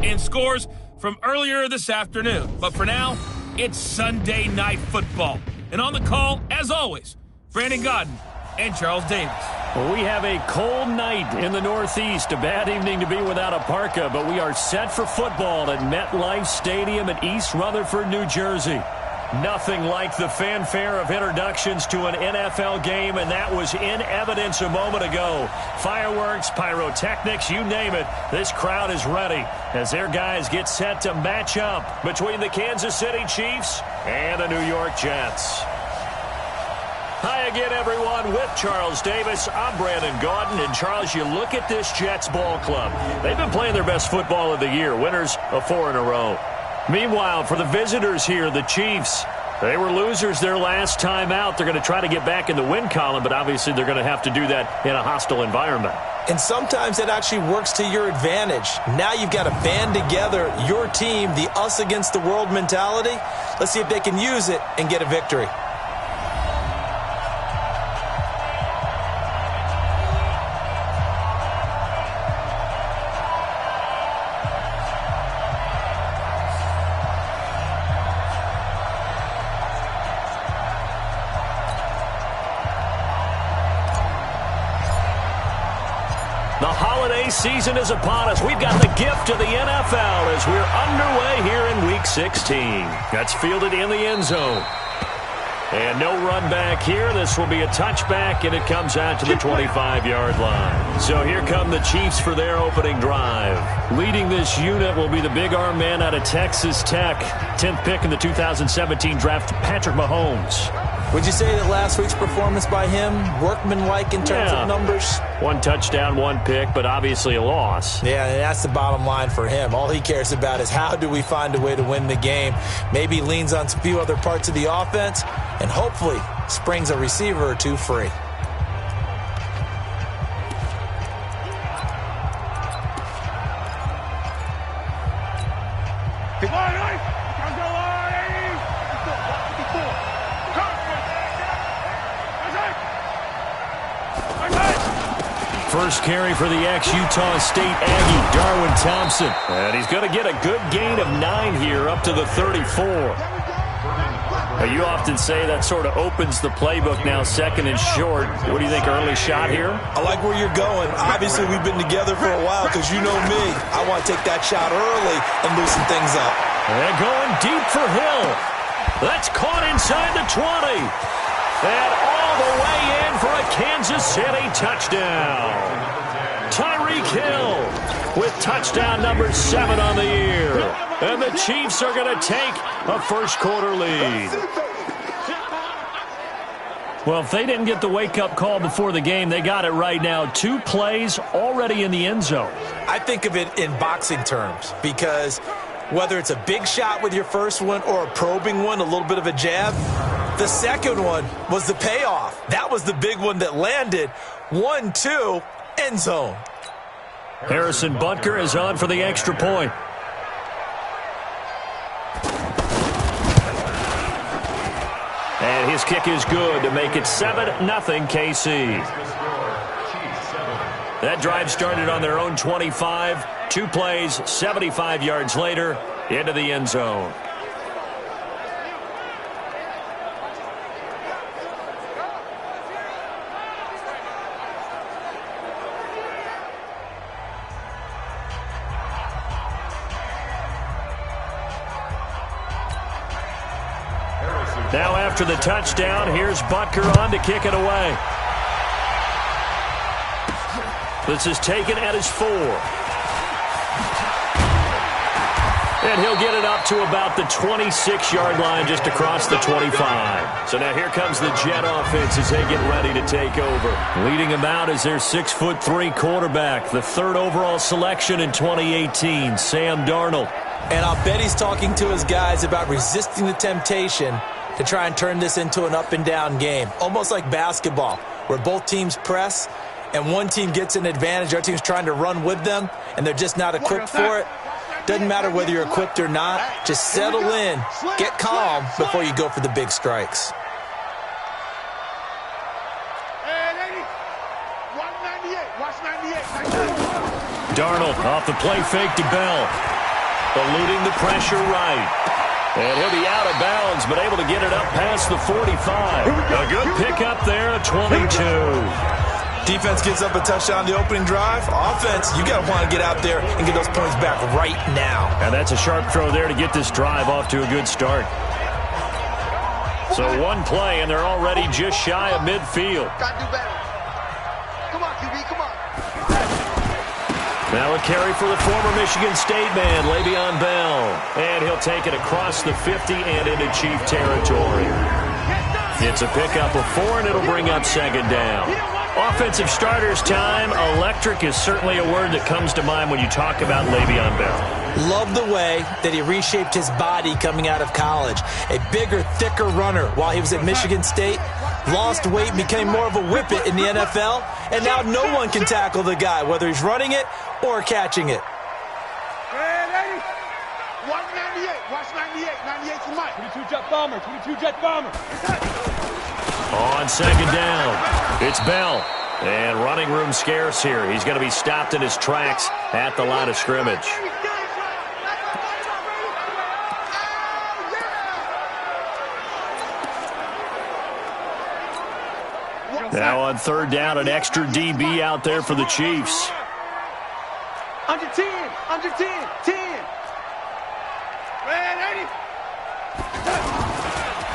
and scores from earlier this afternoon. But for now, it's Sunday Night Football. And on the call, as always, Brandon Godden and Charles Davis. Well, we have a cold night in the Northeast. A bad evening to be without a parka, but we are set for football at MetLife Stadium in East Rutherford, New Jersey. Nothing like the fanfare of introductions to an NFL game, and that was in evidence a moment ago. Fireworks, pyrotechnics, you name it. This crowd is ready as their guys get set to match up between the Kansas City Chiefs and the New York Jets. Hi again, everyone. With Charles Davis, I'm Brandon Gaudin. And, Charles, you look at this Jets ball club. They've been playing their best football of the year, winners of 4 in a row. Meanwhile, for the visitors here, the Chiefs, they were losers their last time out. They're going to try to get back in the win column, but obviously they're going to have to do that in a hostile environment. And sometimes it actually works to your advantage. Now you've got to band together your team, the us against the world mentality. Let's see if they can use it and get a victory. Season is upon us. We've got the gift of the NFL as we're underway here in Week 16. That's fielded in the end zone. And no run back here. This will be a touchback, and it comes out to the 25-yard line. So here come the Chiefs for their opening drive. Leading this unit will be the big arm man out of Texas Tech. 10th pick in the 2017 draft, Patrick Mahomes. Would you say that last week's performance by him, workmanlike in terms of numbers? 1 touchdown, 1 pick, but obviously a loss. Yeah, and that's the bottom line for him. All he cares about is how do we find a way to win the game. Maybe leans on a few other parts of the offense, and hopefully springs a receiver or two free. First carry for the ex-Utah State Aggie, Darwin Thompson. And he's going to get a good gain of 9 here, up to the 34. Now, you often say that sort of opens the playbook now, second and short. What do you think, early shot here? I like where you're going. Obviously, we've been together for a while because you know me. I want to take that shot early and loosen things up. And going deep for Hill. That's caught inside the 20. And all the way in for a Kansas City touchdown. Tyreek Hill with touchdown number 7 on the year. And the Chiefs are going to take a first-quarter lead. Well, if they didn't get the wake-up call before the game, they got it right now. 2 plays already in the end zone. I think of it in boxing terms because whether it's a big shot with your first one or a probing one, a little bit of a jab, the second one was the payoff. That was the big one that landed. 1-2, end zone. Harrison Butker is on for the extra point. And his kick is good to make it 7-0 KC. That drive started on their own 25. 2 plays, 75 yards later, into the end zone. Now after the touchdown, here's Butker on to kick it away. This is taken at his 4. And he'll get it up to about the 26-yard line, just across the 25. So now here comes the Jet offense as they get ready to take over. Leading them out is their 6'3" quarterback, the 3rd overall selection in 2018, Sam Darnold. And I'll bet he's talking to his guys about resisting the temptation to try and turn this into an up-and-down game, almost like basketball, where both teams press and one team gets an advantage. Our team's trying to run with them, and they're just not equipped for it. Doesn't matter whether you're equipped or not. Just settle in, get calm before you go for the big strikes. Darnold off the play fake to Bell. eluding the pressure right. And he'll be out of bounds, but able to get it up past the 45. A good pickup there, a 22. Defense gives up a touchdown the opening drive. Offense, you got to want to get out there and get those points back right now. And that's a sharp throw there to get this drive off to a good start. So one play, and they're already just shy of midfield. Got to do better. Come on, QB, come on. Now a carry for the former Michigan State man, Le'Veon Bell. And he'll take it across the 50 and into Chief territory. It's a pickup of 4, and it'll bring up second down. Offensive starters time. Electric is certainly a word that comes to mind when you talk about Le'Veon Bell. Love the way that he reshaped his body coming out of college. A bigger, thicker runner while he was at Michigan State. Lost weight, became more of a whippet in the NFL, and now no one can tackle the guy, whether he's running it or catching it. Ready? Watch 98. Watch 98. 98's the mic. 22 jet bomber. 22 jet bomber. On second down, it's Bell. And running room scarce here. He's going to be stopped in his tracks at the line of scrimmage. Now on third down, an extra DB out there for the Chiefs. Under 10. Under 10. 10. Ready?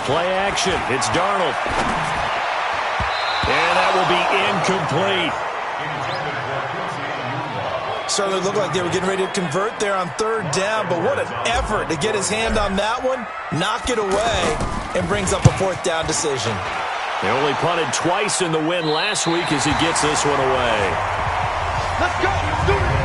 Play action. It's Darnold. And that will be incomplete. Certainly looked like they were getting ready to convert there on third down, but what an effort to get his hand on that one, knock it away, and brings up a fourth down decision. They only punted twice in the win last week as he gets this one away. Let's go. Do it.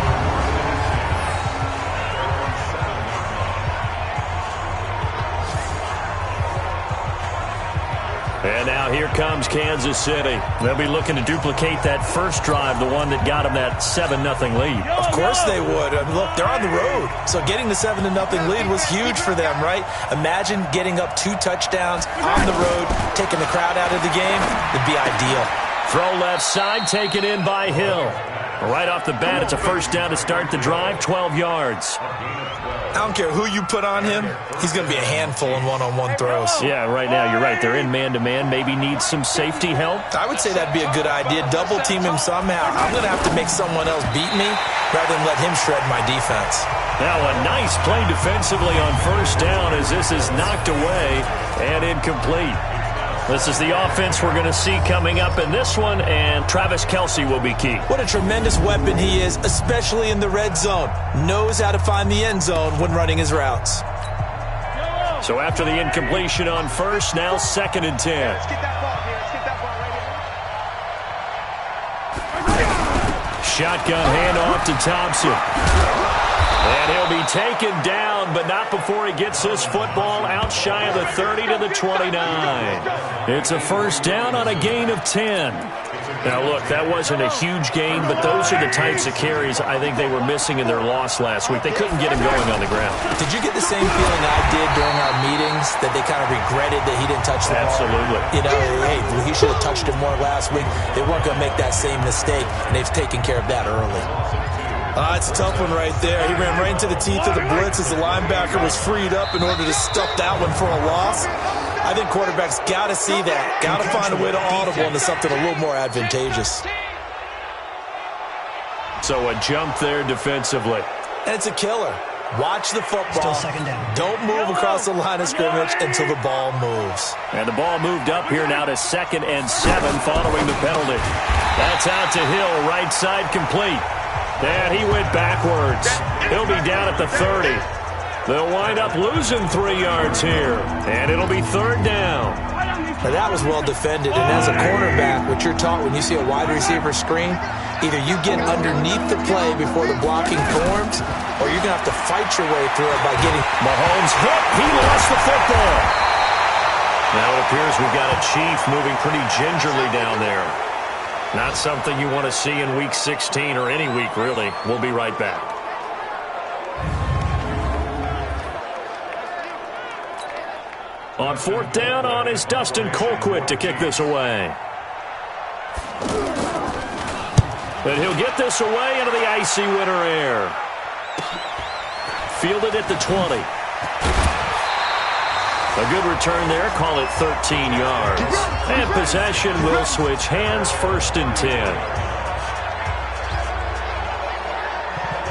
And now here comes Kansas City. They'll be looking to duplicate that first drive, the one that got them that 7-0 lead. Of course they would. I mean, look, they're on the road. So getting the 7-0 lead was huge for them, right? Imagine getting up 2 touchdowns on the road, taking the crowd out of the game. It'd be ideal. Throw left side, taken in by Hill. Right off the bat, it's a first down to start the drive, 12 yards. I don't care who you put on him. He's going to be a handful in one-on-one throws. Yeah, right now, you're right. They're in man-to-man. Maybe need some safety help. I would say that'd be a good idea. Double team him somehow. I'm going to have to make someone else beat me rather than let him shred my defense. Now a nice play defensively on first down as this is knocked away and incomplete. This is the offense we're going to see coming up in this one, and Travis Kelce will be key. What a tremendous weapon he is, especially in the red zone. Knows how to find the end zone when running his routes. So after the incompletion on first, now 2nd and 10. Let's get that ball here. Let's get that ball right here. Shotgun handoff to Thompson. And he'll be taken down, but not before he gets this football out shy of the 30 to the 29. It's a first down on a gain of 10. Now, look, that wasn't a huge gain, but those are the types of carries I think they were missing in their loss last week. They couldn't get him going on the ground. Did you get the same feeling I did during our meetings, that they kind of regretted that he didn't touch the ball? Absolutely. You know, hey, he should have touched it more last week. They weren't going to make that same mistake, and they've taken care of that early. It's a tough one right there. He ran right into the teeth of the blitz as the linebacker was freed up in order to stuff that one for a loss. I think quarterbacks got to see that. Got to find a way to audible into something a little more advantageous. So a jump there defensively. And it's a killer. Watch the football. Don't move across the line of scrimmage until the ball moves. And the ball moved up here now to 2nd and 7 following the penalty. That's out to Hill, right side complete. And he went backwards. He'll be down at the 30. They'll wind up losing 3 yards here. And it'll be 3rd down. Now that was well defended. And as a cornerback, what you're taught when you see a wide receiver screen, either you get underneath the play before the blocking forms, or you're going to have to fight your way through it by getting... Mahomes hit. He lost the football. Now it appears we've got a Chief moving pretty gingerly down there. Not something you want to see in Week 16 or any week, really. We'll be right back. On 4th down, on is Dustin Colquitt to kick this away. And he'll get this away into the icy winter air. Fielded at the 20. A good return there. Call it 13 yards. And possession will switch hands, 1st and 10.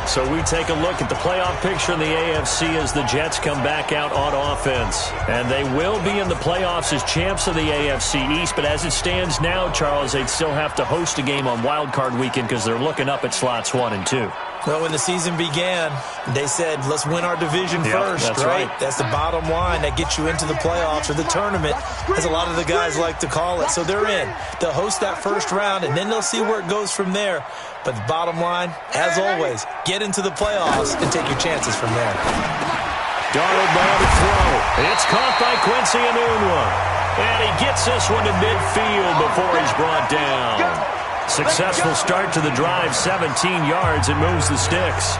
So we take a look at the playoff picture in the AFC as the Jets come back out on offense. And they will be in the playoffs as champs of the AFC East. But as it stands now, Charles, they'd still have to host a game on Wild Card Weekend because they're looking up at slots 1 and 2. Well, when the season began, they said, let's win our division first, that's right? That's the bottom line. That gets you into the playoffs or the tournament, as a lot of the guys like to call it. So they're in. They'll host that first round, and then they'll see where it goes from there. But the bottom line, as always, get into the playoffs and take your chances from there. Darnold ball to throw. It's caught by Quincy Enunwa. And he gets this one to midfield before he's brought down. Successful start to the drive, 17 yards, and moves the sticks.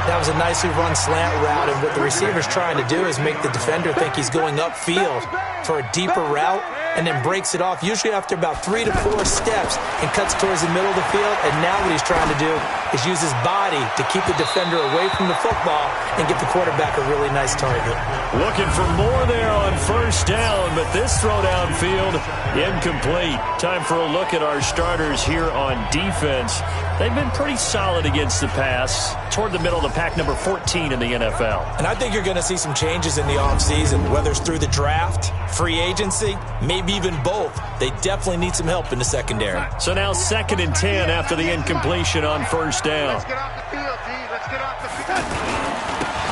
That was a nicely run slant route, and what the receiver's trying to do is make the defender think he's going upfield for a deeper route, and then breaks it off, usually after about 3 to 4 steps, and cuts towards the middle of the field. And now what he's trying to do is use his body to keep the defender away from the football and get the quarterback a really nice target. Looking for more there on 1st down, but this throw downfield, incomplete. Time for a look at our starters here on defense. They've been pretty solid against the pass, toward the middle of the pack, number 14 in the NFL. And I think you're going to see some changes in the offseason, whether it's through the draft, free agency, maybe even both. They definitely need some help in the secondary. So now 2nd and 10 after the incompletion on 1st down. Let's get off the field, G. Let's get off the field.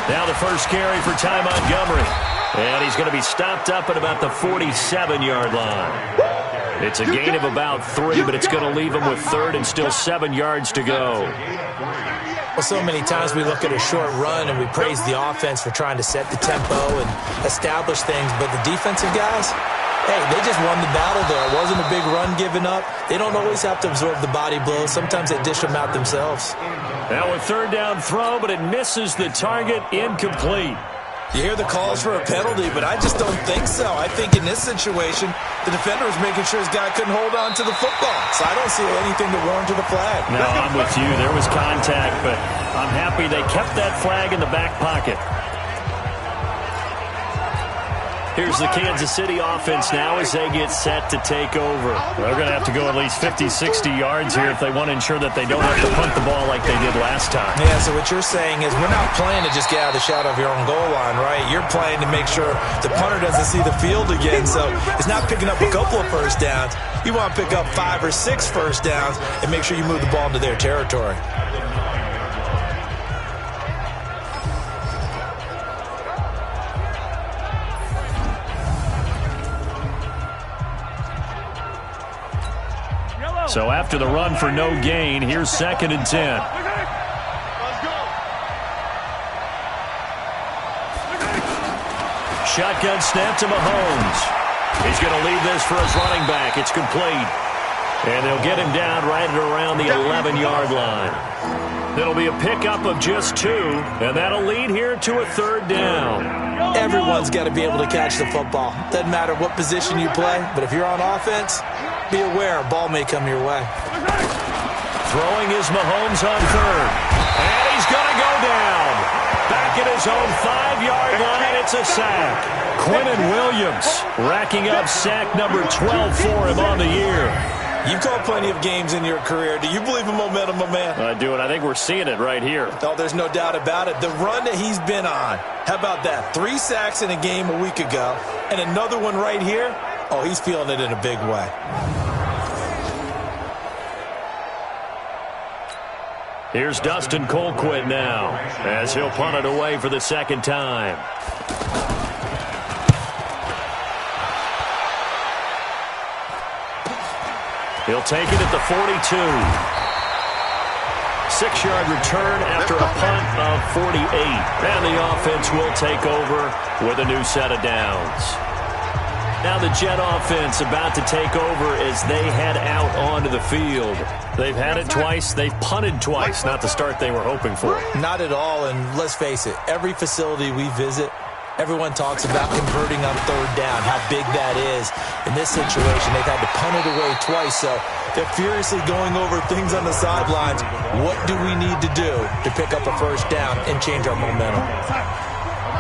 Now the first carry for Ty Montgomery. And he's going to be stopped up at about the 47-yard line. It's a gain of about 3, but it's going to leave him with 3rd and still 7 yards to go. Well, so many times we look at a short run and we praise the offense for trying to set the tempo and establish things, but the defensive guys, hey, they just won the battle there. It wasn't a big run given up. They don't always have to absorb the body blows. Sometimes they dish them out themselves. Now a 3rd down throw, but it misses the target, incomplete. You hear the calls for a penalty, but I just don't think so. I think in this situation, the defender was making sure his guy couldn't hold on to the football. So I don't see anything to warrant a flag. No, I'm with you. There was contact, but I'm happy they kept that flag in the back pocket. Here's the Kansas City offense now as they get set to take over. They're going to have to go at least 50, 60 yards here if they want to ensure that they don't have to punt the ball like they did last time. Yeah, so what you're saying is we're not playing to just get out of the shadow of your own goal line, right? You're playing to make sure the punter doesn't see the field again. So it's not picking up a couple of 1st downs. You want to pick up 5 or 6 1st downs and make sure you move the ball into their territory. So after the run for no gain, here's 2nd and 10. Shotgun snap to Mahomes. He's going to leave this for his running back. It's complete. And they'll get him down right at around the 11-yard line. It'll be a pickup of just 2, and that'll lead here to a 3rd down. Everyone's got to be able to catch the football. Doesn't matter what position you play, but if you're on offense, be aware a ball may come your way. Throwing is Mahomes on 3rd. And he's going to go down. Back at his own 5-yard line, it's a sack. Quinnen Williams racking up sack number 12 for him on the year. You've called plenty of games in your career. Do you believe in momentum, my man? I do, and I think we're seeing it right here. No, there's no doubt about it. The run that he's been on, how about that? 3 sacks in a game a week ago, and another one right here. Oh, he's feeling it in a big way. Here's Dustin Colquitt now, as he'll punt it away for the 2nd time. He'll take it at the 42. 6-yard return after a punt of 48. And the offense will take over with a new set of downs. Now the Jet offense about to take over as they head out onto the field. They've had it twice. They've punted twice. Not the start they were hoping for. Not at all, and let's face it, every facility we visit, everyone talks about converting on 3rd down, how big that is. In this situation, they've had to punt it away twice, so they're furiously going over things on the sidelines. What do we need to do to pick up a first down and change our momentum?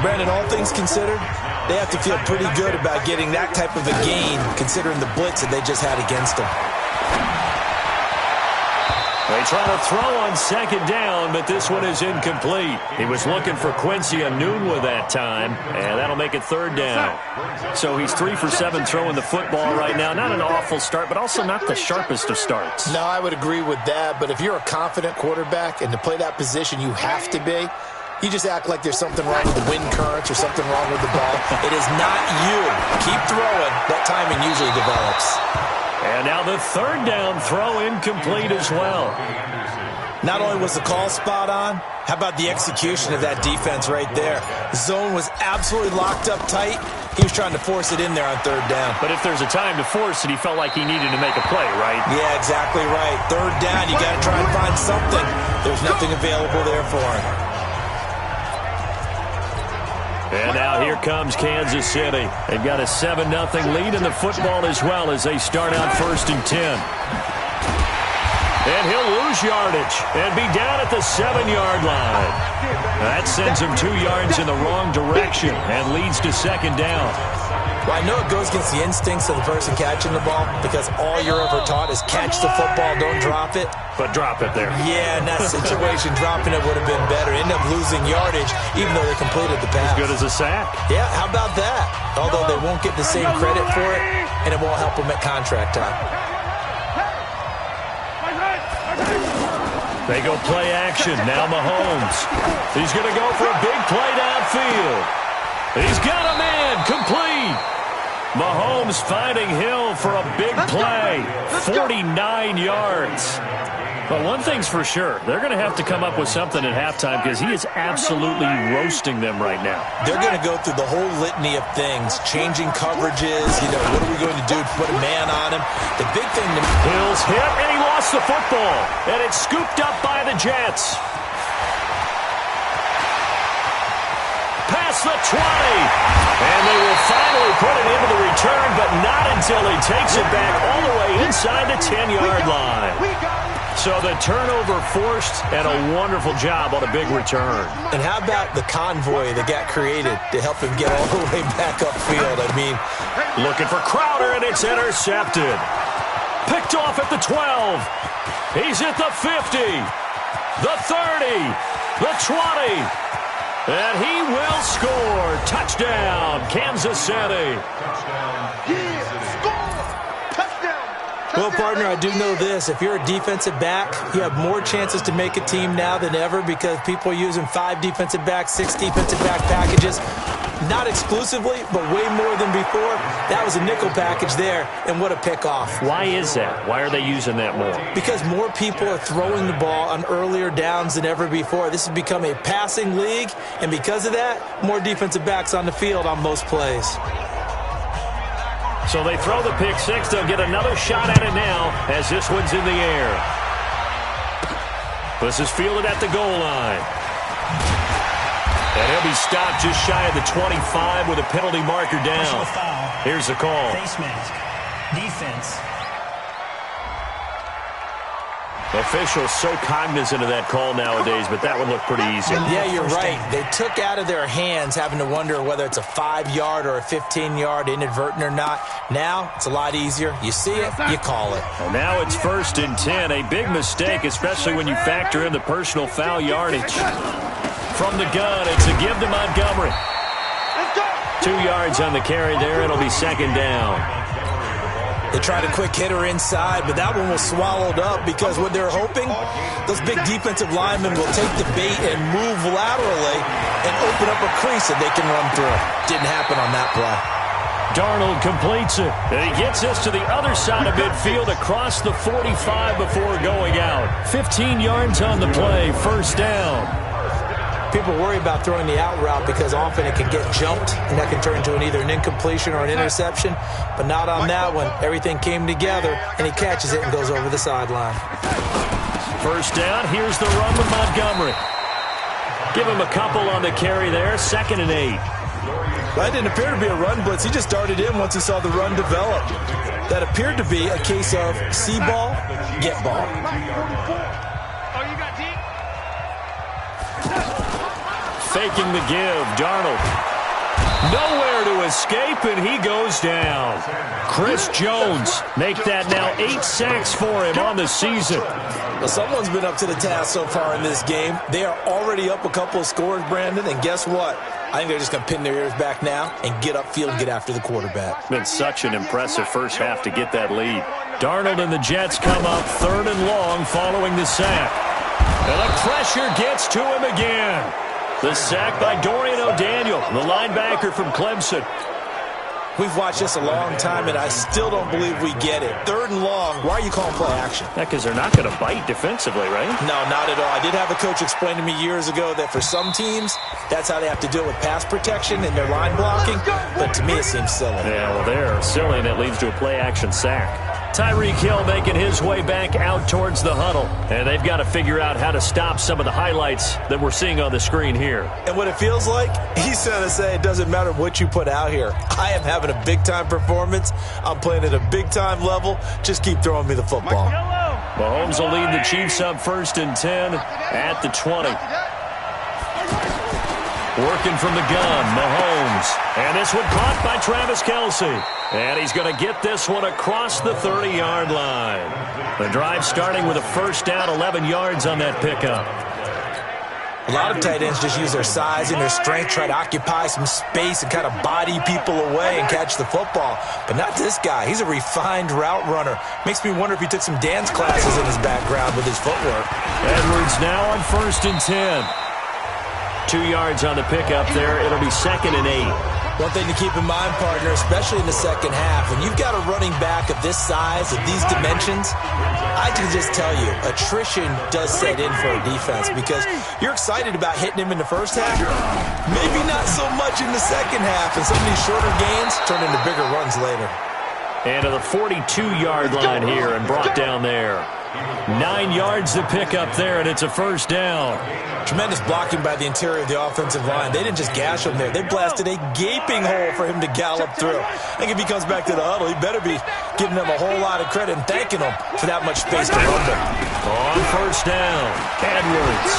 Brandon, all things considered, they have to feel pretty good about getting that type of a gain, considering the blitz that they just had against them. They try to throw on second down, but this one is incomplete. He was looking for Quincy Enunwa that time, and that'll make it third down. So he's 3 for 7 throwing the football right now. Not an awful start, but also not the sharpest of starts. No, I would agree with that, but if you're a confident quarterback and to play that position you have to be, you just act like there's something wrong with the wind currents or something wrong with the ball. It is not you. Keep throwing. That timing usually develops. And now the third down throw incomplete as well. Not only was the call spot on, how about the execution of that defense right there? Zone was absolutely locked up tight. He was trying to force it in there on third down. But if there's a time to force it, he felt like he needed to make a play, right? Yeah, exactly right. Third down, you got to try and find something. There's nothing available there for him. And now here comes Kansas City. They've got a 7-0 lead in the football as well as they start out 1st and 10. And he'll lose yardage and be down at the 7-yard line. That sends him 2 yards in the wrong direction and leads to second down. Well, I know it goes against the instincts of the person catching the ball because all you're ever taught is catch the football, don't drop it. But drop it there. Yeah, in that situation, dropping it would have been better. End up losing yardage even though they completed the pass. As good as a sack. Yeah, how about that? Although they won't get the same credit for it, and it won't help them at contract time. They go play action. Now Mahomes. He's going to go for a big play downfield. He's got a man complete. Mahomes finding Hill for a big play. 49 yards. But one thing's for sure, they're going to have to come up with something at halftime because he is absolutely roasting them right now. They're going to go through the whole litany of things, changing coverages, what are we going to do to put a man on him? The big thing to Hill's hit, and he lost the football. And it's scooped up by the Jets. Past the 20. And they will finally put it into the return, but not until he takes it back all the way inside the 10-yard line. So the turnover forced and a wonderful job on a big return. And how about the convoy that got created to help him get all the way back upfield? I mean, looking for Crowder, and it's intercepted. Picked off at the 12. He's at the 50, the 30, the 20. And he will score. Touchdown, Kansas City. Well, partner, I do know this. If you're a defensive back, you have more chances to make a team now than ever because people are using 5 defensive backs, 6 defensive back packages. Not exclusively, but way more than before. That was a nickel package there, and what a pickoff. Why is that? Why are they using that more? Because more people are throwing the ball on earlier downs than ever before. This has become a passing league, and because of that, more defensive backs on the field on most plays. So they throw the pick six. They'll get another shot at it now as this one's in the air. This is fielded at the goal line. And he'll be stopped just shy of the 25 with a penalty marker down. Here's the call. Face mask. Defense. Officials so cognizant of that call nowadays, but that one looked pretty easy. Yeah, you're right. They took out of their hands having to wonder whether it's a 5-yard or a 15-yard, inadvertent or not. Now, it's a lot easier. You see it, you call it. And now it's 1st and 10. A big mistake, especially when you factor in the personal foul yardage. From the gun, it's a give to Montgomery. 2 yards on the carry there. It'll be second down. They tried a quick hitter inside, but that one was swallowed up because what they're hoping, those big defensive linemen will take the bait and move laterally and open up a crease that they can run through. Didn't happen on that play. Darnold completes it, and he gets this to the other side of midfield across the 45 before going out. 15 yards on the play, first down. People worry about throwing the out route because often it can get jumped, and that can turn into either an incompletion or an interception. But not on that one. Everything came together, and he catches it and goes over the sideline. First down. Here's the run with Montgomery. Give him a couple on the carry there. 2nd and 8. That didn't appear to be a run blitz. He just darted in once he saw the run develop. That appeared to be a case of see ball, get ball. Faking the give, Darnold. Nowhere to escape, and he goes down. Chris Jones, make that now 8 sacks for him on the season. Well, someone's been up to the task so far in this game. They are already up a couple of scores, Brandon, and guess what? I think they're just going to pin their ears back now and get upfield and get after the quarterback. Been such an impressive first half to get that lead. Darnold and the Jets come up 3rd and long following the sack. And the pressure gets to him again. The sack by Dorian O'Daniel, the linebacker from Clemson. We've watched this a long time, and I still don't believe we get it. 3rd and long, why are you calling play action? Because they're not going to bite defensively, right? No, not at all. I did have a coach explain to me years ago that for some teams, that's how they have to deal with pass protection and their line blocking. But to me, it seems silly. Yeah, well, they're silly, and it leads to a play action sack. Tyreek Hill making his way back out towards the huddle. And they've got to figure out how to stop some of the highlights that we're seeing on the screen here. And what it feels like, he's going to say it doesn't matter what you put out here. I am having a big-time performance. I'm playing at a big-time level. Just keep throwing me the football. Mahomes will lead the Chiefs up 1st and 10 at the 20. Working from the gun, Mahomes. And this one caught by Travis Kelce. And he's going to get this one across the 30-yard line. The drive starting with a 1st down, 11 yards on that pickup. A lot of tight ends just use their size and their strength, try to occupy some space and kind of body people away and catch the football. But not this guy. He's a refined route runner. Makes me wonder if he took some dance classes in his background with his footwork. Edwards now on 1st and 10. 2 yards on the pickup there. It'll be 2nd and 8. One thing to keep in mind, partner, especially in the second half, when you've got a running back of this size, of these dimensions, I can just tell you, attrition does set in for a defense because you're excited about hitting him in the first half. Maybe not so much in the second half, and some of these shorter gains turn into bigger runs later. And to the 42-yard line here and brought down there. 9 yards to pick up there, and it's a 1st down. Tremendous blocking by the interior of the offensive line. They didn't just gash him there. They blasted a gaping hole for him to gallop through. I think if he comes back to the huddle, he better be giving them a whole lot of credit and thanking them for that much space to rumble. On 1st down, Edwards.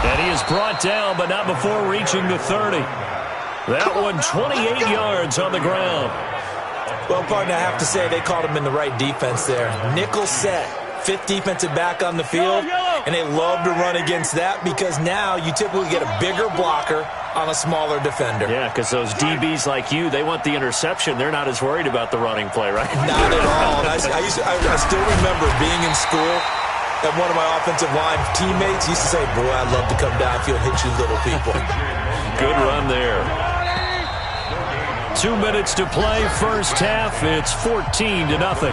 And he is brought down, but not before reaching the 30. That one 28 yards on the ground. Well, partner, I have to say they called him in the right defense there. Nickel set. 5th defensive back on the field, and they love to run against that because now you typically get a bigger blocker on a smaller defender. Yeah, because those DBs like you, they want the interception. They're not as worried about the running play, right? Not at all. And I still remember being in school, and one of my offensive line teammates used to say, boy, I'd love to come downfield and hit you little people. Good run there. 2 minutes to play, first half. It's 14-0.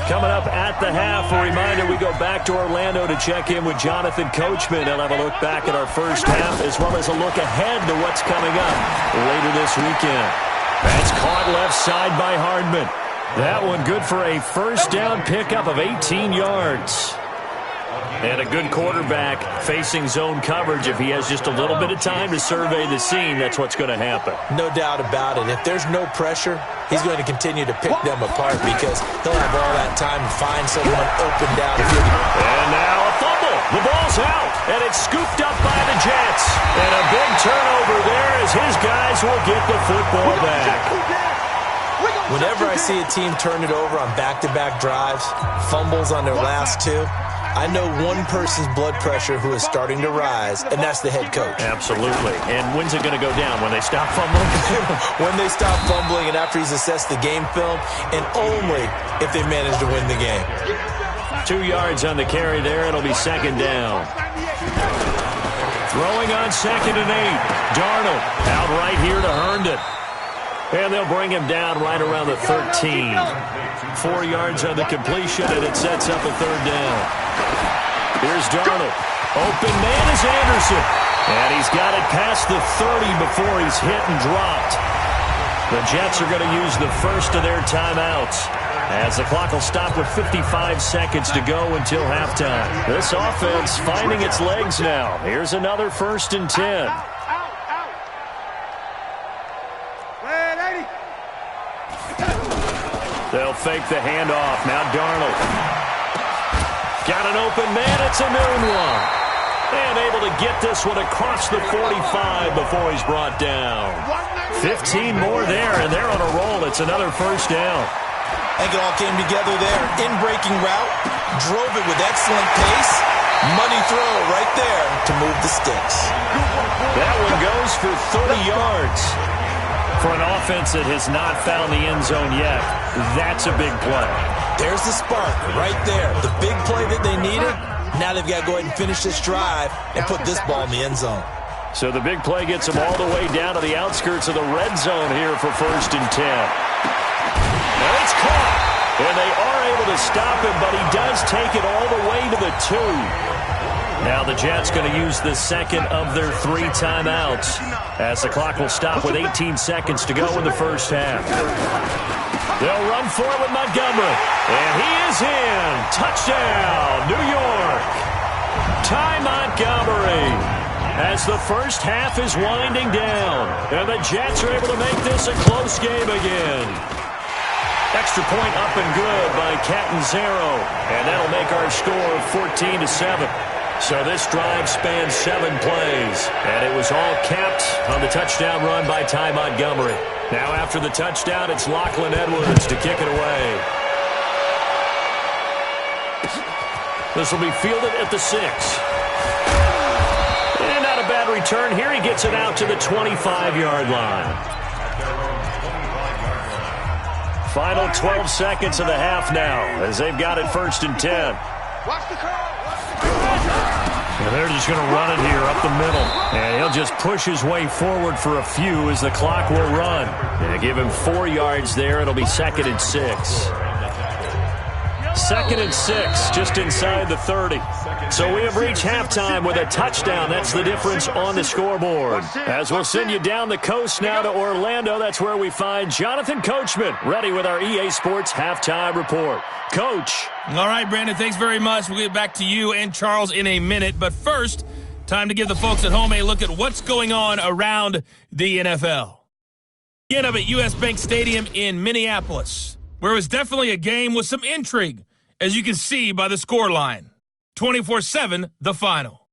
Coming up at the half, a reminder we go back to Orlando to check in with Jonathan Coachman. He'll have a look back at our first half as well as a look ahead to what's coming up later this weekend. That's caught left side by Hardman. That one good for a 1st down pickup of 18 yards. And a good quarterback facing zone coverage. If he has just a little bit of time to survey the scene, that's what's going to happen. No doubt about it. If there's no pressure, he's going to continue to pick them apart because he'll have all that time to find someone open down the field. And now a fumble. The ball's out, and it's scooped up by the Jets. And a big turnover there as his guys will get the football back. Whenever I see a team turn it over on back-to-back drives, fumbles on their last 2, I know one person's blood pressure who is starting to rise, and that's the head coach. Absolutely. And when's it going to go down? When they stop fumbling? When they stop fumbling and after he's assessed the game film, and only if they manage to win the game. 2 yards on the carry there. It'll be 2nd down. Throwing on 2nd and 8. Darnold out right here to Herndon. And they'll bring him down right around the 13. 4 yards on the completion, and it sets up a 3rd down. Here's Darnold. Open man is Anderson. And he's got it past the 30 before he's hit and dropped. The Jets are going to use the first of their timeouts, as the clock will stop with 55 seconds to go until halftime. This offense finding its legs now. Here's another 1st and 10. They'll fake the handoff. Now Darnold. Got an open man. It's a noon one. And able to get this one across the 45 before he's brought down. 15 more there, and they're on a roll. It's another 1st down. I think it all came together there. In-breaking route, drove it with excellent pace. Money throw right there to move the sticks. That one goes for 30 yards. For an offense that has not found the end zone yet, that's a big play. There's the spark right there. The big play that they needed. Now they've got to go ahead and finish this drive and put this ball in the end zone. So the big play gets them all the way down to the outskirts of the red zone here for 1st and 10. And it's caught. And they are able to stop him, but he does take it all the way to the 2. Now the Jets going to use the second of their 3 timeouts, as the clock will stop with 18 seconds to go in the first half. They'll run for it with Montgomery. And he is in. Touchdown, New York. Ty Montgomery. As the first half is winding down. And the Jets are able to make this a close game again. Extra point up and good by Catanzaro. And that'll make our score 14-7. So this drive spans 7 plays. And it was all capped on the touchdown run by Ty Montgomery. Now after the touchdown, it's Lachlan Edwards to kick it away. This will be fielded at the 6. And not a bad return here. He gets it out to the 25-yard line. Final 12 seconds of the half now, as they've got it 1st and 10. And they're just going to run it here up the middle. And he'll just push his way forward for a few as the clock will run. And give him 4 yards there. It'll be 2nd and 6. 2nd and 6, just inside the 30. So we have reached halftime with a touchdown. That's the difference on the scoreboard. As we'll send you down the coast now to Orlando, that's where we find Jonathan Coachman, ready with our EA Sports Halftime Report. Coach. All right, Brandon, thanks very much. We'll get back to you and Charles in a minute. But first, time to give the folks at home a look at what's going on around the NFL. Again up at U.S. Bank Stadium in Minneapolis, where it was definitely a game with some intrigue, as you can see by the scoreline. 24-7, the final.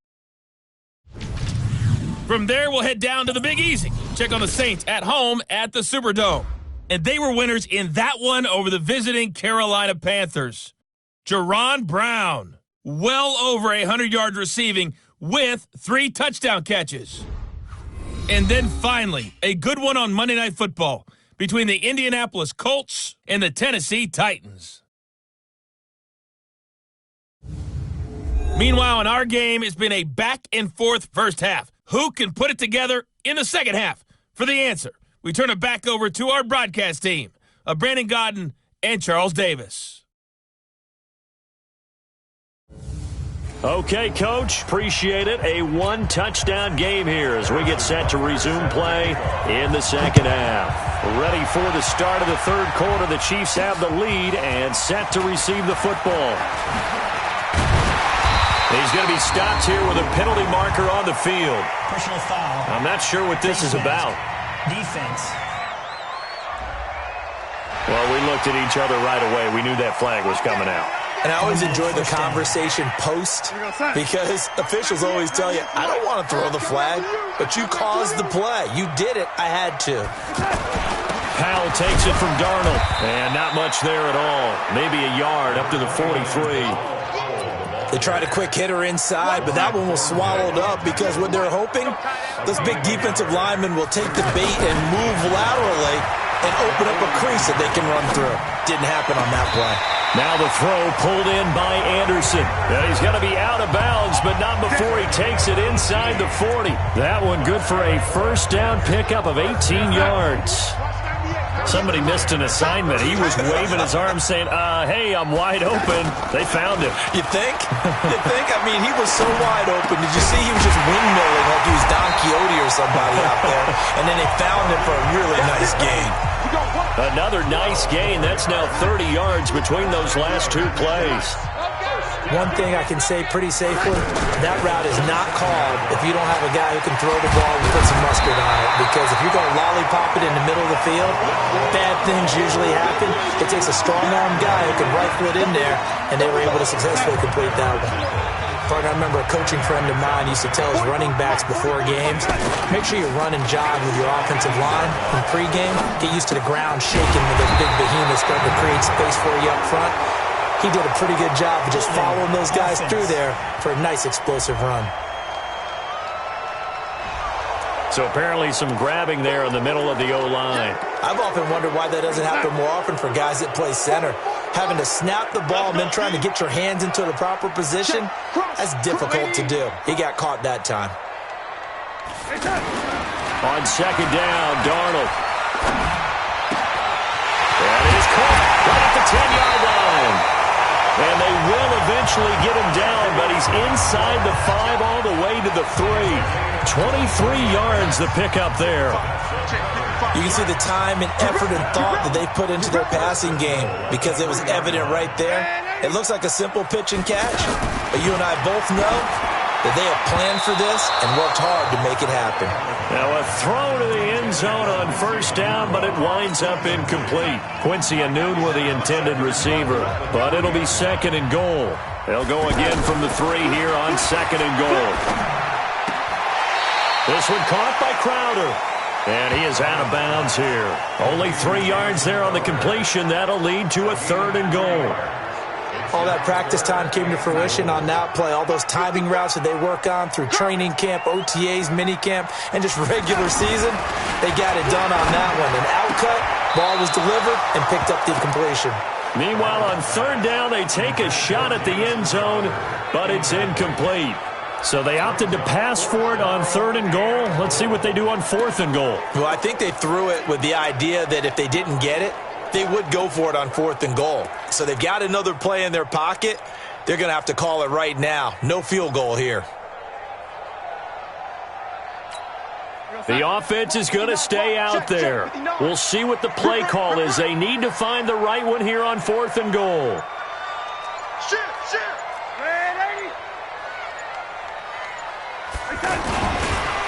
From there, we'll head down to the Big Easy. Check on the Saints at home at the Superdome. And they were winners in that one over the visiting Carolina Panthers. Jerron Brown, well over 100 yards receiving with 3 touchdown catches. And then finally, a good one on Monday Night Football between the Indianapolis Colts and the Tennessee Titans. Meanwhile, in our game, it's been a back-and-forth first half. Who can put it together in the second half? For the answer, we turn it back over to our broadcast team of Brandon Godden and Charles Davis. Okay, Coach, appreciate it. A 1-touchdown game here as we get set to resume play in the second half. Ready for the start of the third quarter. The Chiefs have the lead and set to receive the football. He's going to be stopped here with a penalty marker on the field. Personal foul. I'm not sure what this is about. Defense. Well, we looked at each other right away. We knew that flag was coming out. And I always enjoy the conversation post, because officials always tell you, I don't want to throw the flag, but you caused the play. You did it. I had to. Powell takes it from Darnold. And not much there at all. Maybe a yard up to the 43. They tried a quick hitter inside, but that one was swallowed up because what they're hoping, those big defensive linemen will take the bait and move laterally and open up a crease that they can run through. Didn't happen on that play. Now the throw pulled in by Anderson. And he's going to be out of bounds, but not before he takes it inside the 40. That one good for a first down pickup of 18 yards. Somebody missed an assignment. He was waving his arms saying, hey, I'm wide open. They found him. You think? You think? I mean, he was so wide open. Did you see he was just windmilling like he was Don Quixote or somebody out there? And then they found him for a really nice gain. Another nice gain. That's now 30 yards between those last two plays. One thing I can say pretty safely, that route is not called if you don't have a guy who can throw the ball and put some mustard on it. Because if you're going to lollipop it in the middle of the field, bad things usually happen. It takes a strong-arm guy who can rifle it in there, and they were able to successfully complete that one. Partner, I remember a coaching friend of mine used to tell his running backs before games, make sure you run and jog with your offensive line in pregame. Get used to the ground shaking with those big behemoths starting to create space for you up front. He did a pretty good job of just following those guys through there for a nice explosive run. So apparently some grabbing there in the middle of the O-line. I've often wondered why that doesn't happen more often for guys that play center. Having to snap the ball and then trying to get your hands into the proper position, that's difficult to do. He got caught that time. On second down, Darnold. That is caught right at the 10-yard line. And they will eventually get him down, but he's inside the 5 all the way to the 3. 23 yards the pickup there. You can see the time and effort and thought that they put into their passing game because it was evident right there. It looks like a simple pitch and catch, but you and I both know that they have planned for this and worked hard to make it happen. Now a throw to the end zone on first down, but it winds up incomplete. Quincy Anoon with the intended receiver, but it'll be second and goal. They'll go again from the 3 here on second and goal. This one caught by Crowder. And he is out of bounds here. Only 3 yards there on the completion. That'll lead to a third and goal. All that practice time came to fruition on that play. All those timing routes that they work on through training camp, OTAs, minicamp, and just regular season, they got it done on that one. An outcut, ball was delivered, and picked up the completion. Meanwhile, on third down, they take a shot at the end zone, but it's incomplete. So they opted to pass for it on third and goal. Let's see what they do on fourth and goal. Well, I think they threw it with the idea that if they didn't get it, they would go for it on fourth and goal. So they've got another play in their pocket. They're going to have to call it right now. No field goal here. The offense is going to stay out there. We'll see what the play call is. They need to find the right one here on fourth and goal.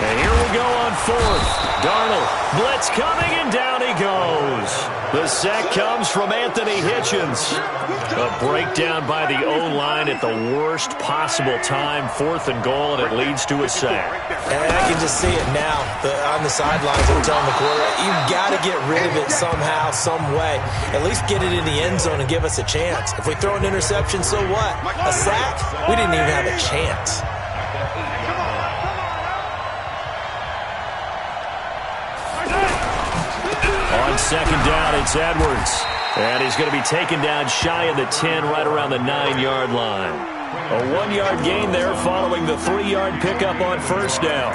And here we go on fourth. Darnold, blitz coming, and down he goes. The sack comes from Anthony Hitchens. A breakdown by the O-line at the worst possible time. Fourth and goal, and it leads to a sack. And I can just see it now on the sidelines. I'm telling the quarterback, you've got to get rid of it somehow, some way. At least get it in the end zone and give us a chance. If we throw an interception, so what? A sack? We didn't even have a chance. On second down, it's Edwards. And he's going to be taken down shy of the 10, right around the 9-yard line. A 1-yard gain there following the 3-yard pickup on first down.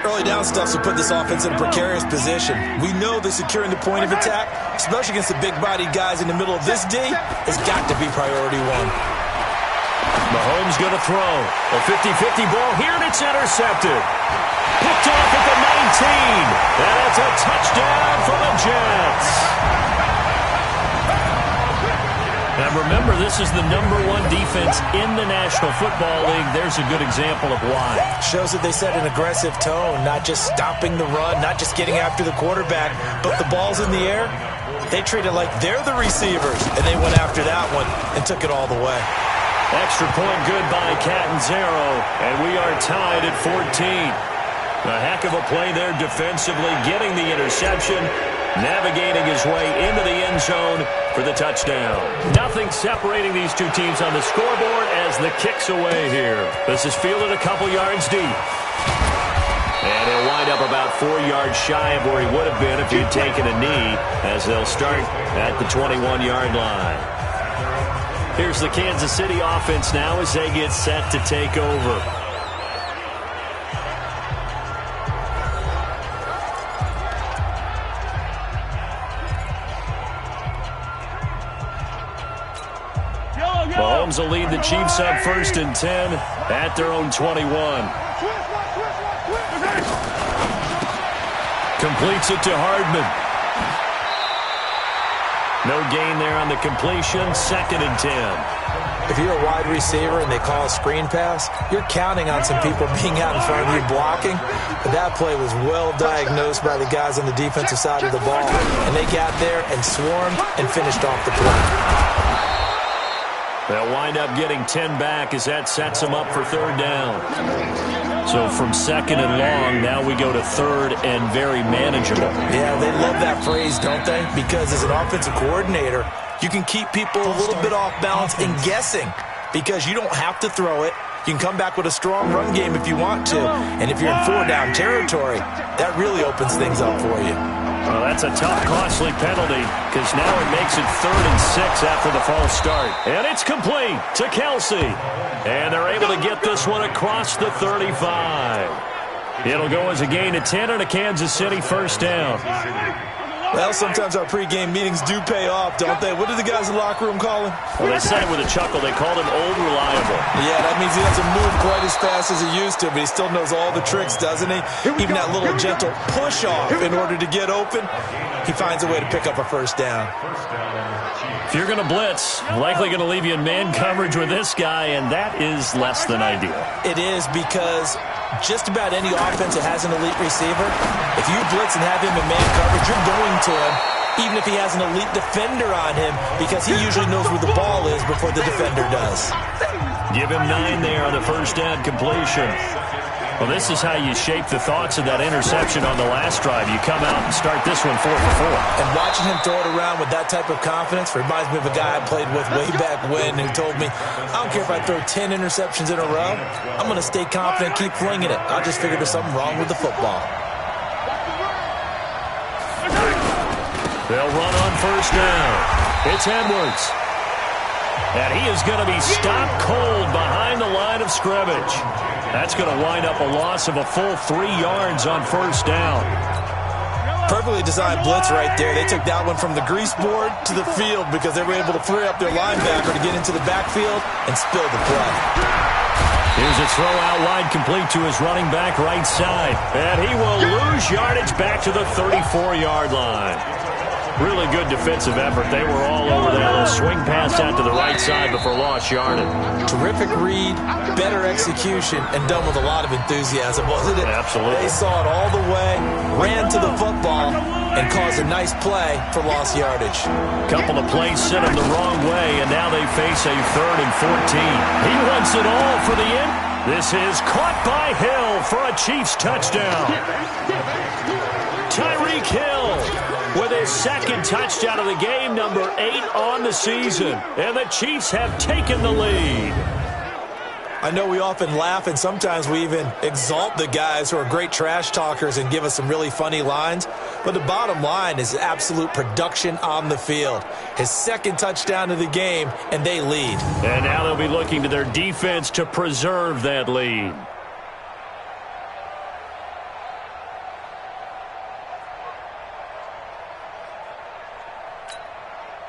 Early down stuff to put this offense in a precarious position. We know that securing the point of attack, especially against the big-bodied guys in the middle of this D, has got to be priority one. Mahomes going to throw. A 50-50 ball here, and it's intercepted. Picked off at the 19. And it's a touchdown for the Jets. And remember, this is the #1 defense in the National Football League. There's a good example of why. Shows that they set an aggressive tone, not just stopping the run, not just getting after the quarterback, but the ball's in the air. They treat it like they're the receivers, and they went after that one and took it all the way. Extra point good by Catanzaro, and we are tied at 14. A heck of a play there defensively, getting the interception, navigating his way into the end zone for the touchdown. Nothing separating these two teams on the scoreboard as the kick's away here. This is fielded a couple yards deep. And he'll wind up about 4 yards shy of where he would have been if he'd taken a knee, as they'll start at the 21-yard line. Here's the Kansas City offense now as they get set to take over. Mahomes will lead the Chiefs up 1st and 10 at their own 21. Completes it to Hardman. No gain there on the completion. 2nd and 10. If you're a wide receiver and they call a screen pass, you're counting on some people being out in front of you blocking. But that play was well diagnosed by the guys on the defensive side of the ball. And they got there and swarmed and finished off the play. They'll wind up getting 10 back as that sets them up for 3rd down. So from 2nd and long, now we go to 3rd and very manageable. Yeah, they love that phrase, don't they? Because as an offensive coordinator, you can keep people a little bit off balance and guessing because you don't have to throw it. You can come back with a strong run game if you want to. And if you're in 4-down territory, that really opens things up for you. Well, that's a tough, costly penalty because now it makes it 3rd and 6 after the false start. And it's complete to Kelsey. And they're able to get this one across the 35. It'll go as a gain of 10 and a Kansas City 1st down. Well, sometimes our pregame meetings do pay off, don't they? What do the guys in the locker room call him? Well, they said it with a chuckle. They called him Old Reliable. Yeah, that means he doesn't move quite as fast as he used to, but he still knows all the tricks, doesn't he? Even that little gentle push-off in order to get open, he finds a way to pick up a 1st down. If you're going to blitz, likely going to leave you in man coverage with this guy, and that is less than ideal. It is because just about any offense that has an elite receiver, if you blitz and have him in man coverage, you're going to him, even if he has an elite defender on him, because he usually knows where the ball is before the defender does. Give him 9 there on the 1st down completion. Well, this is how you shape the thoughts of that interception on the last drive. You come out and start this one 4 for 4. And watching him throw it around with that type of confidence reminds me of a guy I played with way back when who told me, I don't care if I throw 10 interceptions in a row, I'm going to stay confident, keep flinging it. I just figured there's something wrong with the football. They'll run on 1st down. It's Edwards. And he is going to be stopped cold behind the line of scrimmage. That's going to wind up a loss of a full 3 yards on 1st down. Perfectly designed blitz right there. They took that one from the grease board to the field because they were able to free up their linebacker to get into the backfield and spill the play. Here's a throw out wide complete to his running back right side. And he will lose yardage back to the 34-yard line. Really good defensive effort. They were all over that little swing pass out to the right side before lost yardage. Terrific read, better execution, and done with a lot of enthusiasm, wasn't it? Absolutely. They saw it all the way, ran to the football, and caused a nice play for lost yardage. Couple of plays sent him the wrong way, and now they face a 3rd and 14. He wants it all for the end. This is caught by Hill for a Chiefs touchdown. Tyreek Hill with his 2nd touchdown of the game, number 8 on the season. And the Chiefs have taken the lead. I know we often laugh and sometimes we even exalt the guys who are great trash talkers and give us some really funny lines. But the bottom line is absolute production on the field. His 2nd touchdown of the game, and they lead. And now they'll be looking to their defense to preserve that lead.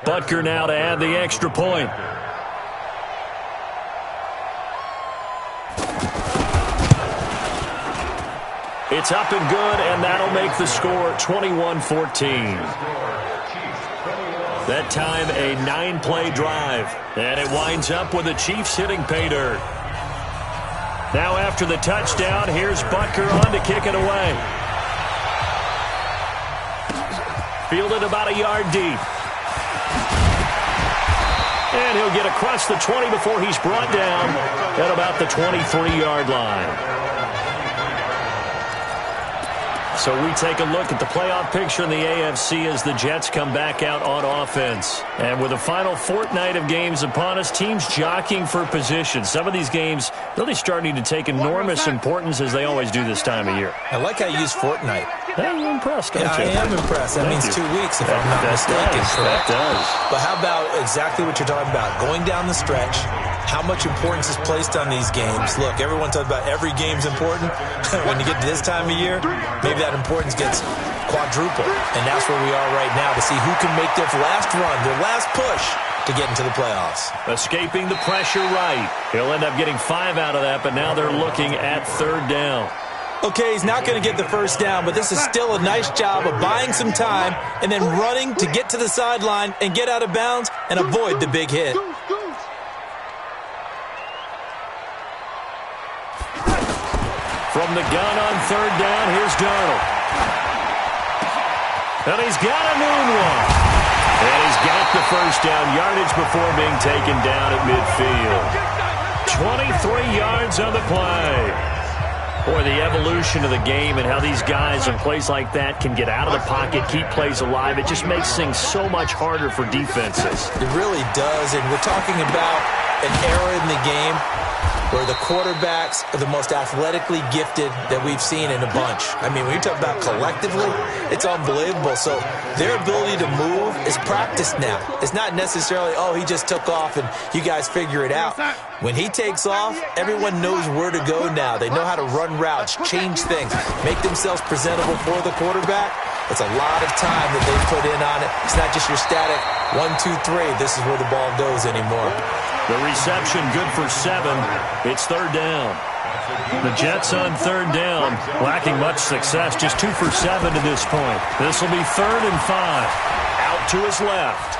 Butker now to add the extra point. It's up and good, and that'll make the score 21-14. That time a 9-play drive, and it winds up with the Chiefs hitting pay dirt. Now after the touchdown, here's Butker on to kick it away. Fielded about a yard deep. And he'll get across the 20 before he's brought down at about the 23-yard line. So we take a look at the playoff picture in the AFC as the Jets come back out on offense. And with the final fortnight of games upon us, teams jockeying for position. Some of these games really starting to take enormous importance as they always do this time of year. I like how you use fortnight. Hey, you're impressed, don't you? I am impressed. That means 2 weeks, if I'm not mistaken. That does. But how about exactly what you're talking about? Going down the stretch, how much importance is placed on these games. Look, everyone talks about every game's important. When you get to this time of year, maybe that importance gets quadruple. And that's where we are right now to see who can make their last run, their last push to get into the playoffs. Escaping the pressure right. He'll end up getting 5 out of that, but now they're looking at third down. Okay, he's not going to get the first down, but this is still a nice job of buying some time and then running to get to the sideline and get out of bounds and avoid the big hit. From the gun on third down, here's Darnold. And he's got a moonwalk. And he's got the first down yardage before being taken down at midfield. 23 yards on the play. Boy, the evolution of the game and how these guys in plays like that can get out of the pocket, keep plays alive, it just makes things so much harder for defenses. It really does, and we're talking about an era in the game where the quarterbacks are the most athletically gifted that we've seen in a bunch. I mean, when you talk about collectively, it's unbelievable. So their ability to move is practiced now. It's not necessarily, oh, he just took off and you guys figure it out. When he takes off, everyone knows where to go now. They know how to run routes, change things, make themselves presentable for the quarterback. It's a lot of time that they put in on it. It's not just your static 1, 2, 3. This is where the ball goes anymore. The reception good for 7. It's third down. The Jets on third down, lacking much success, just 2 for 7 to this point. This will be 3rd and 5. Out to his left.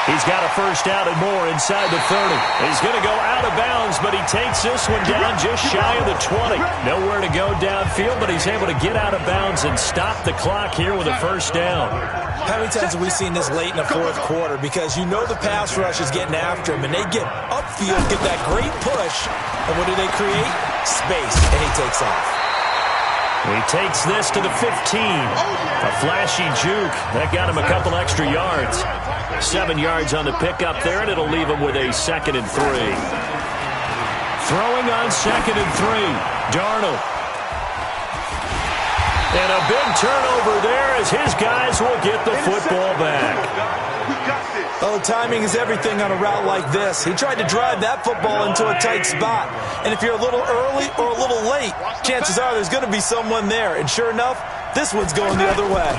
He's got a first down and more inside the 30. He's going to go out of bounds, but he takes this one down just shy of the 20. Nowhere to go downfield, but he's able to get out of bounds and stop the clock here with a first down. How many times have we seen this late in the fourth quarter? Because you know the pass rush is getting after him, and they get upfield, get that great push, and what do they create? Space, and he takes off. He takes this to the 15. A flashy juke. That got him a couple extra yards. 7 yards on the pickup there, and it'll leave him with a 2nd and 3. Throwing on 2nd and 3. Darnold. And a big turnover there as his guys will get the football back. Oh, timing is everything on a route like this. He tried to drive that football into a tight spot. And if you're a little early or a little late, chances are there's going to be someone there. And sure enough, this one's going the other way.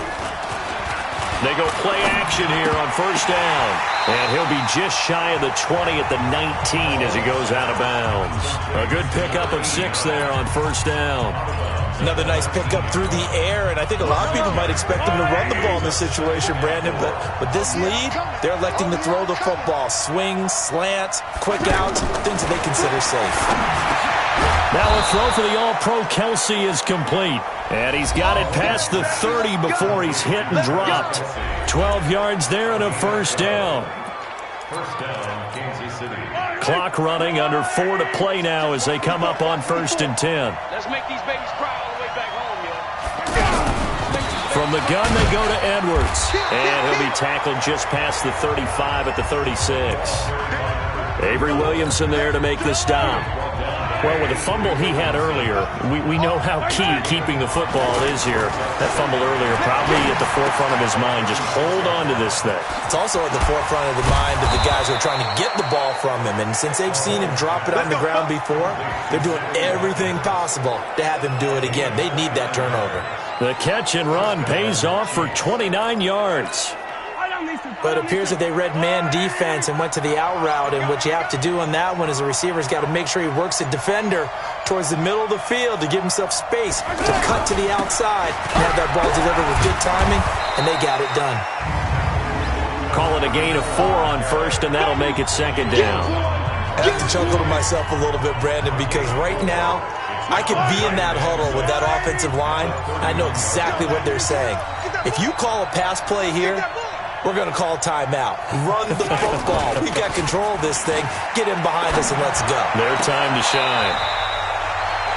They go play action here on first down. And he'll be just shy of the 20 at the 19 as he goes out of bounds. A good pickup of 6 there on first down. Another nice pickup through the air, and I think a lot of people might expect them to run the ball in this situation, Brandon, but with this lead, they're electing to throw the football. Swings, slants, quick outs, things that they consider safe. Now a throw for the All-Pro Kelsey is complete, and he's got it past the 30 before he's hit and dropped. 12 yards there and a first down. First down, Kansas City. Clock running, under 4 to play now as they come up on 1st and 10. Let's make these babies cry all the way back home, yo. From the gun, they go to Edwards. And he'll be tackled just past the 35 at the 36. Avery Williamson there to make the stop. Well, with the fumble he had earlier, we know how key keeping the football is here. That fumble earlier probably at the forefront of his mind. Just hold on to this thing. It's also at the forefront of the mind of the guys who are trying to get the ball from him. And since they've seen him drop it on the ground before, they're doing everything possible to have him do it again. They need that turnover. The catch and run pays off for 29 yards. But it appears that they read man defense and went to the out route, and what you have to do on that one is the receiver's got to make sure he works the defender towards the middle of the field to give himself space to cut to the outside and have that ball delivered with good timing, and they got it done. Call it a gain of 4 on first, and that'll make it 2nd down. I have to chuckle to myself a little bit, Brandon, because right now I could be in that huddle with that offensive line. I know exactly what they're saying. If you call a pass play here, we're going to call timeout. Run the football. We've got control of this thing. Get in behind us and let's go. Their time to shine.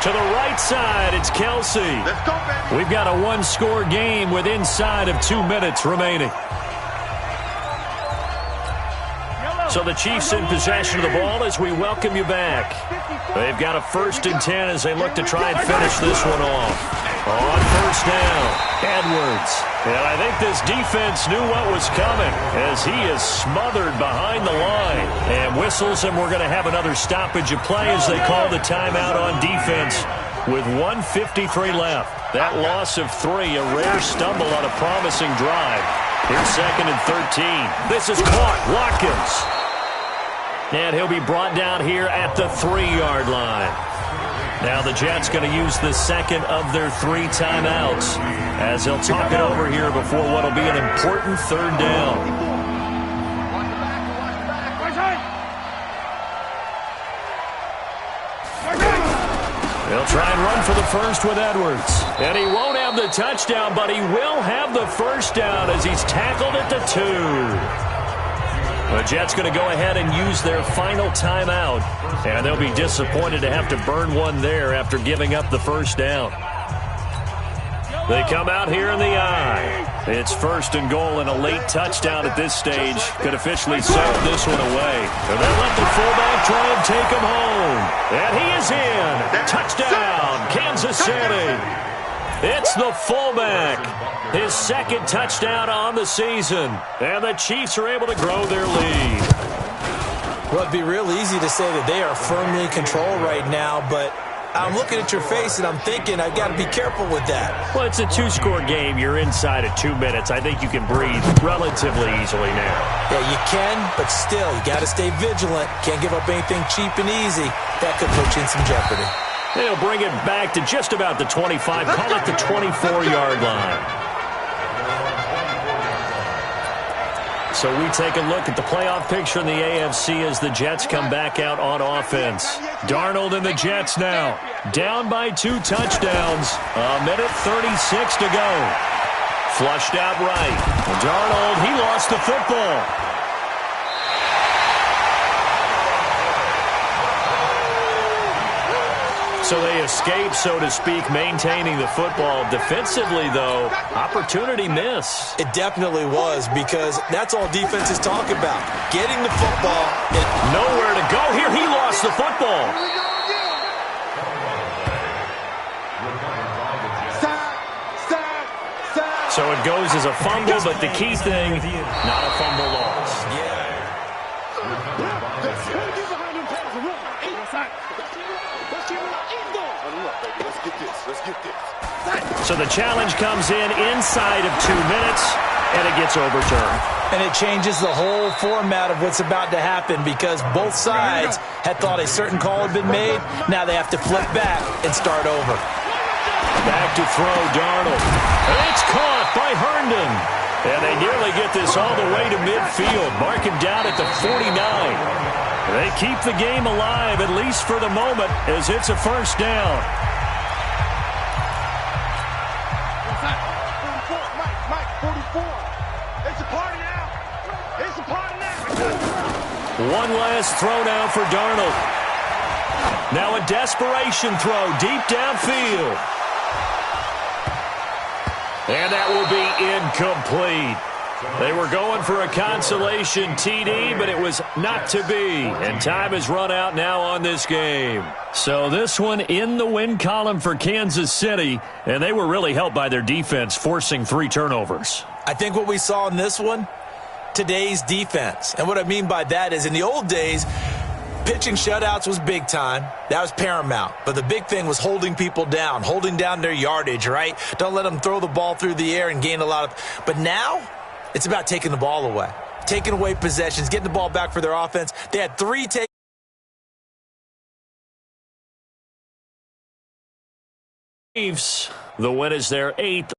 To the right side, it's Kelsey. Let's go, baby. We've got a 1-score game with inside of 2 minutes remaining. So the Chiefs in possession of the ball as we welcome you back. They've got a 1st and 10 as they look to try and finish this one off. On first down, Edwards. And I think this defense knew what was coming as he is smothered behind the line. And whistles, and we're going to have another stoppage of play as they call the timeout on defense. with 1:53 left. That loss of 3, a rare stumble on a promising drive. Here's 2nd and 13. This is caught. Watkins. And he'll be brought down here at the 3-yard line. Now the Jets going to use the second of their 3 timeouts as they'll talk it over here before what will be an important 3rd down. They'll try and run for the first with Edwards. And he won't have the touchdown, but he will have the first down as he's tackled at the 2. The Jets going to go ahead and use their final timeout. And they'll be disappointed to have to burn one there after giving up the first down. They come out here in the I. It's 1st and goal, and a late touchdown at this stage could officially send this one away. And they let the fullback try and take him home. And he is in. Touchdown, Kansas City. It's the fullback. His 2nd touchdown on the season. And the Chiefs are able to grow their lead. Well, it'd be real easy to say that they are firmly in control right now, but I'm looking at your face and I'm thinking I've got to be careful with that. Well, it's a 2-score game. You're inside of 2 minutes. I think you can breathe relatively easily now. Yeah, you can, but still, you got to stay vigilant. Can't give up anything cheap and easy. That could put you in some jeopardy. They'll bring it back to just about the 25, call it the 24-yard line. So we take a look at the playoff picture in the AFC as the Jets come back out on offense. Darnold and the Jets now down by 2 touchdowns. 1:36 to go. Flushed out right. Darnold, he lost the football. So they escape, so to speak, maintaining the football. Defensively, though, opportunity miss. It definitely was, because that's all defenses talk about. Getting the football. Nowhere to go here. He lost the football. So it goes as a fumble, but the key thing, not a fumble loss. So the challenge comes in inside of 2 minutes, and it gets overturned. And it changes the whole format of what's about to happen, because both sides had thought a certain call had been made. Now they have to flip back and start over. Back to throw, Darnold. And it's caught by Herndon. And they nearly get this all the way to midfield. Mark him down at the 49. They keep the game alive, at least for the moment, as it's a first down. Mike, 44. It's a party now. It's a party now. One last throw now for Darnold. Now a desperation throw deep downfield. And that will be incomplete. They were going for a consolation TD, but it was not to be. And time has run out now on this game. So this one in the win column for Kansas City, and they were really helped by their defense, forcing 3 turnovers. I think what we saw in this one, today's defense. And what I mean by that is, in the old days, pitching shutouts was big time. That was paramount. But the big thing was holding people down, holding down their yardage, right? Don't let them throw the ball through the air and gain a lot of... But now, it's about taking the ball away. Taking away possessions, getting the ball back for their offense. They had 3 takes. Chiefs, the win is their 8th.